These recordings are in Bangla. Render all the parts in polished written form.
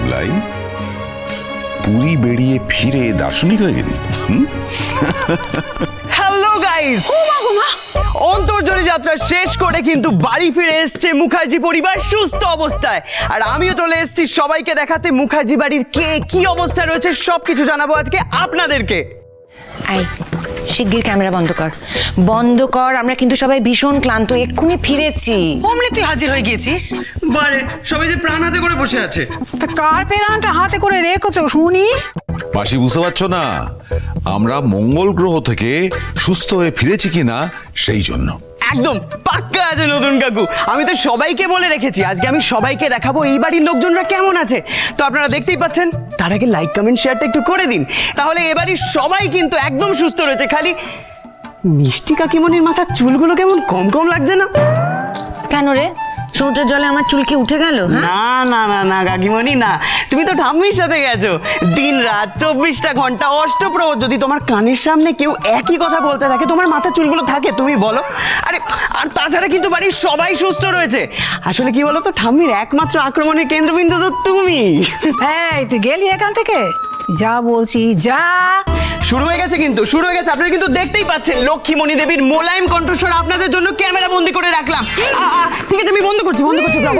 মুলাই, পুরী বেরিয়ে ফিরে দার্শনিক হয়ে গেলি। হ্যালো গাইস, অন্তর্জনী যাত্রা শেষ করে কিন্তু বাড়ি ফিরে এসছে মুখার্জি পরিবার সুস্থ অবস্থায়। আর আমিও চলে এসেছি সবাইকে দেখাতে মুখার্জি বাড়ির কে কি অবস্থায় রয়েছে সবকিছু জানাবো আজকে আপনাদেরকে। আই শিগগির ক্যামেরা বন্ধ কর, বন্ধ কর। আমরা কিন্তু সবাই ভীষণ ক্লান্ত, এক্ষুনি ফিরেছি। অমনি তুই হাজির হয়ে গেছিস। বারে সবাই যে প্রাণ হাতে করে বসে আছে। তা কার প্রাণটা হাতে করে রেখেছো শুনি? মাসি বুঝতে পারছো না, আমরা মঙ্গল গ্রহ থেকে সুস্থ হয়ে ফিরেছি কিনা সেই জন্য। একদম পাক্কা আছে নতুন কাকু। আমি তো সবাইকে বলে রেখেছি আজকে আমি সবাইকে দেখাবো এই বাড়ির লোকজনরা কেমন আছে। তো আপনারা দেখতেই পাচ্ছেন, তার আগে লাইক কমেন্ট শেয়ারটা একটু করে দিন, তাহলে এ বাড়ির সবাই কিন্তু একদম সুস্থ রয়েছে। খালি মিষ্টি কাকিমণির মাথার চুলগুলো কেমন কম কম লাগছে না? কেন রে, সমুদ্রের জলে আমার চুল কি উঠে গেল? না না না না কাকিমণি না, তুমি তো ঠাম্মির সাথে গেছো। দিন রাত 24টা ঘন্টা অষ্টপ্রহর যদি তোমার কানের সামনে কেউ একই কথা বলতে থাকে, তোমার মাথার চুলগুলো থাকে? তুমি বলো। আরে আর তাছাড়া কিন্তু বাড়ির সবাই সুস্থ রয়েছে। আসলে কি বলো তো, ঠাম্মির একমাত্র আক্রমণের কেন্দ্রবিন্দু তো তুমি। এই তুই গেলি এখান থেকে, যা বলছি যা। শুরু হয়ে গেছে কিন্তু, শুরু হয়ে গেছে। আপনারা কিন্তু দেখতেই পাচ্ছেন লক্ষ্মীমণি দেবীর মোলায়েম কণ্ঠস্বর আপনাদের জন্য ক্যামেরা বন্দি করে রাখলাম। ঠিক আছে, আমি বন্ধ করছি।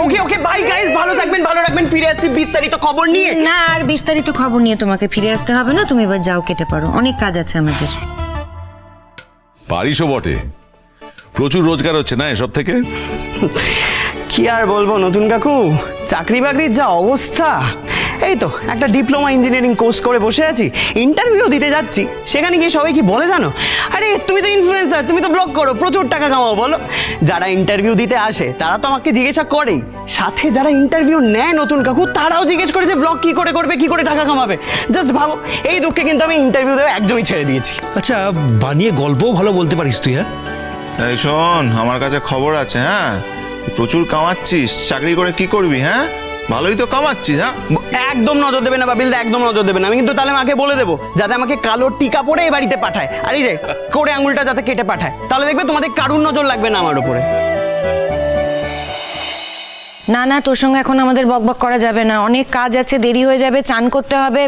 ওকে ওকে বাই গাইস, ভালো থাকবেন, ভালো রাখবেন। ফিরে আসছি বিস্তারিত খবর নিয়ে। না, আর বিস্তারিত খবর নিয়ে তোমাকে ফিরে আসতে হবে না, তুমি এবার যাও, কেটে পারো, অনেক কাজ আছে আমাদের। পারিসও বটে, প্রচুর রোজগার হচ্ছে না এসব থেকে। কি আর বলবো নতুন কাকু, চাকরি বাকরির যা অবস্থা। এই তো একটা ডিপ্লোমা ইঞ্জিনিয়ারিং কোর্স করে বসে আছি, ইন্টারভিউ দিতে যাচ্ছি। সেখানে গিয়ে সবাই কি বলে জানো? আরে তুমি তো ইনফ্লুয়েন্সার, তুমি তো ব্লগ করো, প্রচুর টাকা কামাও। বলো, যারা ইন্টারভিউ দিতে আসে তারা তো আমাকে জিজ্ঞাসা করেই, সাথে যারা ইন্টারভিউ নেয় নতুন কাকু তারাও জিজ্ঞেস করে যে ব্লগ কি করে করবে, কি করে টাকা কামাবে। জাস্ট ভাবো, এই দুঃখে কিন্তু আমি ইন্টারভিউ দেওয়া একদমই ছেড়ে দিয়েছি। আচ্ছা, বানিয়ে গল্পও ভালো বলতে পারিস তুই। হ্যাঁ এই শোন, আমার কাছে খবর আছে। হ্যাঁ, প্রচুর কামাচ্ছিস, চাকরি করে কি করবি? হ্যাঁ, ভালোই তো কামাচ্ছিস। হ্যাঁ, একদম নজর দেবেন না বাবিলদা, একদম নজর দেবেন না। আমি কিন্তু তাহলে মাকে বলে দেবো যাতে আমাকে কালো টিকা পরে এই বাড়িতে পাঠায়, আর এই যে করে আঙুলটা যাতে কেটে পাঠায়। তাহলে দেখবে তোমাদের কারুর নজর লাগবে না আমার উপরে। না না, তোর সঙ্গে এখন আমাদের বকবক করা যাবে না, অনেক কাজ আছে, দেরি হয়ে যাবে, চান করতে হবে।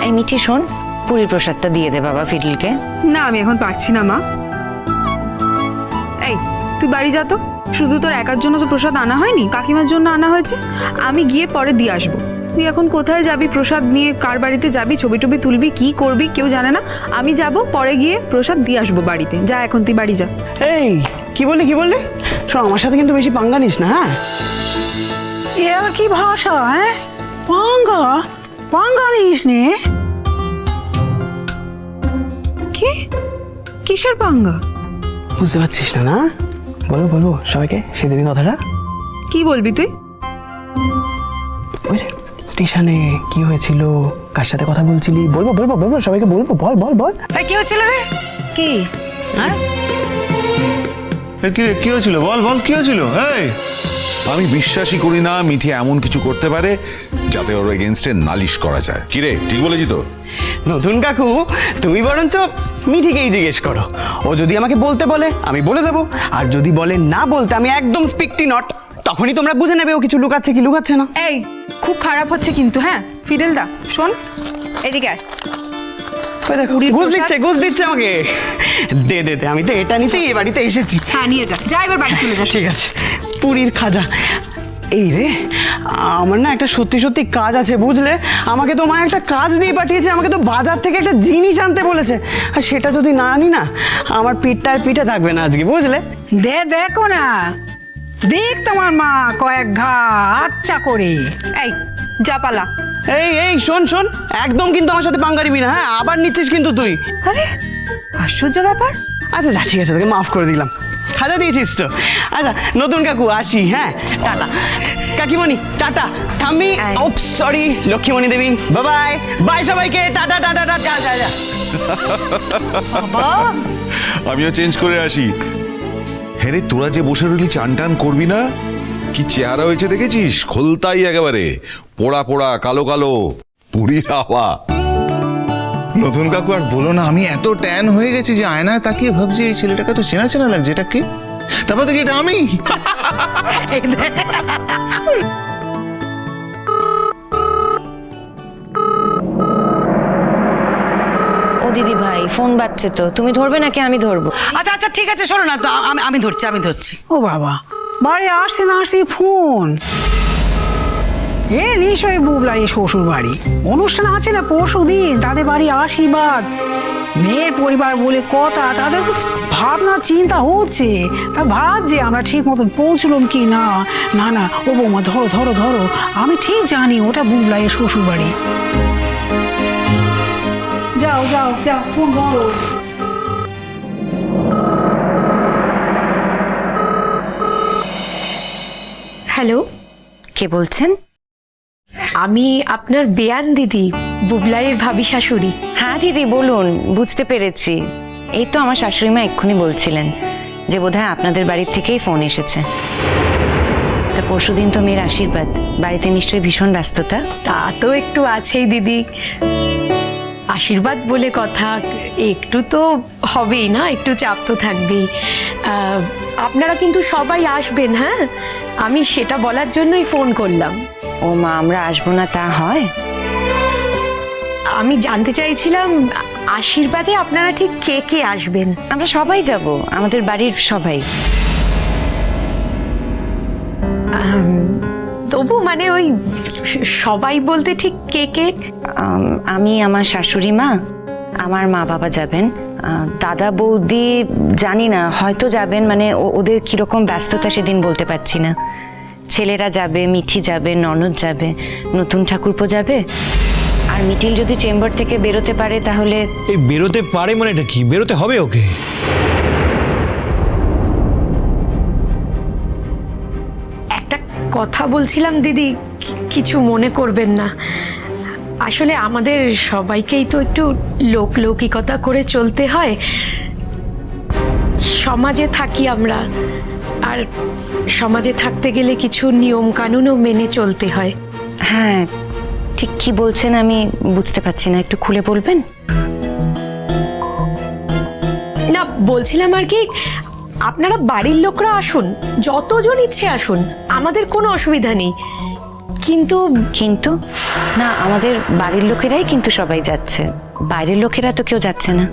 এই মিঠি শোন, পুরীর প্রসাদটা দিয়ে দে বাবা ফিডলিকে। না, আমি এখন পারছি না মা। এই তুই বাড়ি যা তো, শুধু তোর একার জন্য তো প্রসাদ আনা হয়নি, কাকিমার জন্য আনা হয়েছে। আমি গিয়ে পরে দিয়ে আসবো। তুই এখন কোথায় যাবি প্রসাদ নিয়ে, কার বাড়িতে যাবি, ছবি টবি তুলবি, কি করবি কেউ জানে না। আমি যাব, পরে গিয়ে প্রসাদ দিয়ে আসবো বাড়িতে। যা এখন তুই বাড়ি যা। এই কি বললি কি বললি? শোন, আমার সাথে কিন্তু বেশি পাঙ্গা নিস না। হ্যাঁ, এ আবার কি ভাষা? হ্যাঁ, পাঙ্গা পাঙ্গা দিস নে। কি কিসের পাঙ্গা? বুঝতে পারছিস না? না বলবো বলবো সবাইকে সেদিনের কথাটা। কি বলবি তুই? ওই যে স্টেশনে কি হয়েছিল, কার সাথে কথা বলছিলি, বলবো বলবো বলবো সবাইকে বলবো। বল বল বল। এই কি হচ্ছিল রে? কি? হ্যাঁ, কি হয়েছিল? বল বল, কি হয়েছিল? এই, আমি বিশ্বাসই করি না মিঠি এমন কিছু করতে পারে যাতে ওর এগেনস্টে নালিশ করা যায়। কিরে, ঠিক বলেছি তো? নতুন কাকু, তুমি বরঞ্চ মিঠিকেই জিজ্ঞেস করো। ও যদি আমাকে বলতে বলে আমি বলে দেবো, আর যদি বলে না বলতে আমি একদম স্পিকটি নট, তখনই তোমরা বুঝে নেবে ও কিছু লুকাচ্ছে কি লুকাচ্ছে না। এই খুব খারাপ হচ্ছে কিন্তু। হ্যাঁ ফিডেল দা শোন, এদিকে আয়। ওই দেখো ঘুষ দিচ্ছে আমাকে। দে দে দে, আমি তো এটা নিতেই এ বাড়িতে এসেছি। হ্যাঁ নিয়ে যা, যা এবার বাড়ি চলে যা। ঠিক আছে, পুরীর খাজা। এই রে, আমার না একটা সত্যি সত্যি কাজ আছে বুঝলে। আমাকে তো মা একটা কাজ দিয়ে পাঠিয়েছে, আমাকে তো বাজার থেকে একটা জিনিস আনতে বলেছে, আর সেটা যদি না আনি না আমার পিঠটা আর পিঠে থাকবে না আজকে, বুঝলে। দেখো না, দেখ তোমার মা কয়েক ঘা আচ্ছা করে। এই যা পালা। এই এই শোন শোন, একদম কিন্তু আমার সাথে পাঙ্গা নিবি না। হ্যাঁ, আবার নিচ্ছিস কিন্তু তুই। আরে আশ্চর্য ব্যাপার। আচ্ছা যা, ঠিক আছে, তোকে মাফ করে দিলাম, খাজা দিয়েছিস তো। আচ্ছা নতুন কাকু আসি। হ্যাঁ, টাটা। কাকিমণি টাটা। ঠাম্মি oops sorry, Lakshmimoni Devi bye bye. Bye সবাইকে, টাটা টাটা টাটা। যা যা। আমিও চেঞ্জ করে আসি। হ্যাঁ রে, তোরা যে বসে রইলি চান টান করবি না? কি চেহারা হয়েছে দেখেছিস? খোলতাই একেবারে, পোড়া পোড়া কালো কালো, পুরীর হাওয়া। নতুন কাকু আর বলো না, আমি এত ট্যান হয়ে গেছি যে আয়নায় তাকিয়ে ভাবছি এই ছেলেটাকে তো চেনা চেনা লাগছে। এটা কি? তারপর দেখি এটা আমি। দিদি ভাই, ফোন বাজছে তো। তুমি ধরবে নাকি আমি ধরবো? আচ্ছা আচ্ছা ঠিক আছে, শোনো না তো, আমি ধরছি। ও বাবা, বাড়ি আসছে না আসছে ফোন। নিশ্চয়ই বুবলা এই শ্বশুর বাড়ি অনুষ্ঠান আছে না পরশু দিন, তাদের বাড়ি আশীর্বাদ, মেয়ের পরিবার বলে কথা, তাদের তো ভাবনা চিন্তা হচ্ছে, তা ভাবছে আমরা ঠিক মতন পৌঁছলাম কি না। না না, ও বৌমা ধরো ধরো ধরো, আমি ঠিক জানি ওটা বুবলা এই শ্বশুর বাড়ি। যাও যাও যাও, ফোন ধরো। হ্যালো, কে বলছেন? আমি আপনার বেয়ান দিদি, বুবলাইয়ের ভাবি শাশুড়ি। হ্যাঁ দিদি বলুন, বুঝতে পেরেছি। এই তো আমার শাশুড়ি মা এক্ষুনি বলছিলেন যে বোধহয় আপনাদের বাড়ির থেকেই ফোন এসেছে। তা পরশুদিন তো মেয়ের আশীর্বাদ, বাড়িতে নিশ্চয়ই ভীষণ ব্যস্ততা। তা তো একটু আছেই দিদি, আশীর্বাদ বলে কথা, একটু তো হবেই না, একটু চাপ তো থাকবেই। আপনারা কিন্তু সবাই আসবেন, হ্যাঁ? আমি সেটা বলার জন্যই ফোন করলাম। ও মা, আমরা আসবো না তা হয়? আমি জানতে চাইছিলাম আশীর্বাদে আপনারা ঠিক কে কে আসবেন? আমরা সবাই যাব, আমাদের বাড়ির সবাই। তবু মানে ওই সবাই বলতে ঠিক কে কে? আমি, আমার শাশুড়ি মা, আমার মা বাবা যাবেন, দাদা বৌদি জানি না, হয়তো যাবেন, মানে ওদের কিরকম ব্যস্ততা সেদিন বলতে পারছি না। ছেলেরা যাবে, মিঠি যাবে, ননদ যাবে, নতুন ঠাকুরপো যাবে, আর মিঠিল যদি চেম্বার থেকে বেরোতে পারে তাহলে। এই বেরোতে পারে মানে এটা কি? বেরোতে হবে ওকে। একটা কথা বলছিলাম দিদি, কিছু মনে করবেন না। আসলে আমাদের সবাইকেই তো একটু লৌকিকতা করে চলতে হয়, সমাজে থাকি আমরা, আর সমাজে থাকতে গেলে কিছু নিয়ম কানুনও মেনে চলতে হয়। হ্যাঁ, ঠিক কি বলছেন আমি বুঝতে পারছি না, একটু খুলে বলবেন? না, বলছিলাম আর কি, আপনারা বাড়ির লোকরা আসুন, যতজন ইচ্ছে আসুন, আমাদের কোনো অসুবিধা নেই। কিন্তু কিন্তু না, আমাদের বাড়ির লোকেরাই কিন্তু সবাই যাচ্ছে, বাইরের লোকেরা তো কেউ যাচ্ছে না।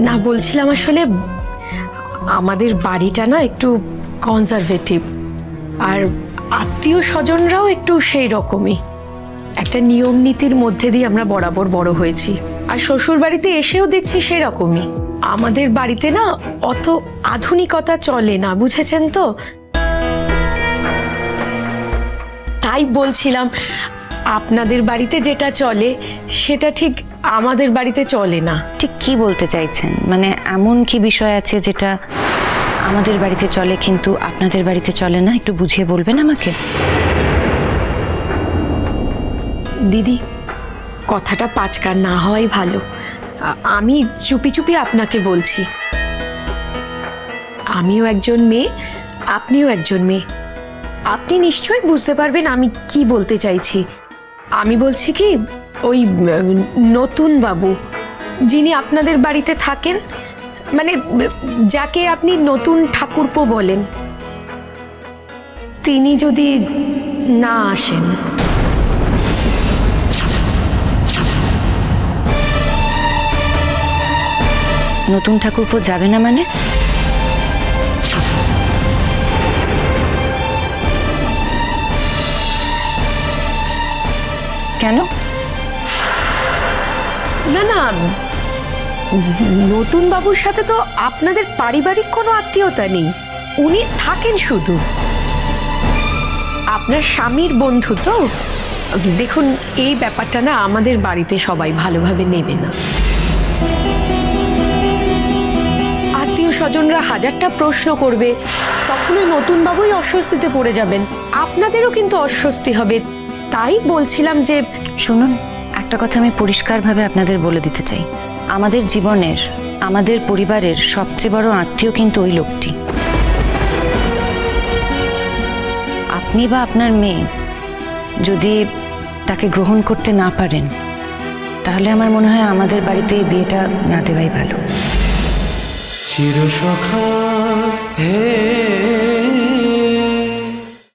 না, বলছিলাম আসলে আমাদের বাড়িটা না একটু কনজারভেটিভ, আর আত্মীয় স্বজনরাও একটু সেই রকমই। একটা নিয়ম নীতির মধ্যে দিয়ে আমরা বরাবর বড় হয়েছি, আর শ্বশুর বাড়িতে এসেও দেখছি সেই রকমই। আমাদের বাড়িতে না অত আধুনিকতা চলে না, বুঝেছেন তো? তাই বলছিলাম আপনাদের বাড়িতে যেটা চলে সেটা ঠিক আমাদের বাড়িতে চলে না। ঠিক কি বলতে চাইছেন? মানে এমন কি বিষয় আছে যেটা আমাদের বাড়িতে চলে কিন্তু আপনাদের বাড়িতে চলে না? একটু বুঝিয়ে বলবেন আমাকে। দিদি, কথাটা পাঁচকার না হওয়াই ভালো। আমি চুপি চুপি আপনাকে বলছি, আমিও একজন মেয়ে, আপনিও একজন মেয়ে, আপনি নিশ্চয়ই বুঝতে পারবেন আমি কি বলতে চাইছি। আমি বলছি কি, ওই নতুন বাবু যিনি আপনাদের বাড়িতে থাকেন, মানে যাকে আপনি নতুন ঠাকুরপো বলেন, তিনি যদি না আসেন। নতুন ঠাকুরপো যাবে না মানে? কেন? না না, নতুন বাবুর সাথে তো আপনাদের পারিবারিক কোনো আত্মীয়তা নেই, উনি থাকেন শুধু আপনার স্বামীর বন্ধু। তো দেখুন, এই ব্যাপারটা না আমাদের বাড়িতে সবাই ভালোভাবে নেবে না। আত্মীয় স্বজনরা হাজারটা প্রশ্ন করবে, তখন ওই নতুন বাবুই অস্বস্তিতে পড়ে যাবেন, আপনাদেরও কিন্তু অস্বস্তি হবে। তাই বলছিলাম যে, শুনুন, একটা কথা আমি পরিষ্কারভাবে আপনাদের বলে দিতে চাই, আমাদের জীবনের, আমাদের পরিবারের সবচেয়ে বড় আত্মীয় কিন্তু ওই লোকটি। আপনি বা আপনার মেয়ে যদি তাকে গ্রহণ করতে না পারেন, তাহলে আমার মনে হয় আমাদের বাড়িতে এই বিয়েটা না দেওয়াই ভালো। চিরসখা হে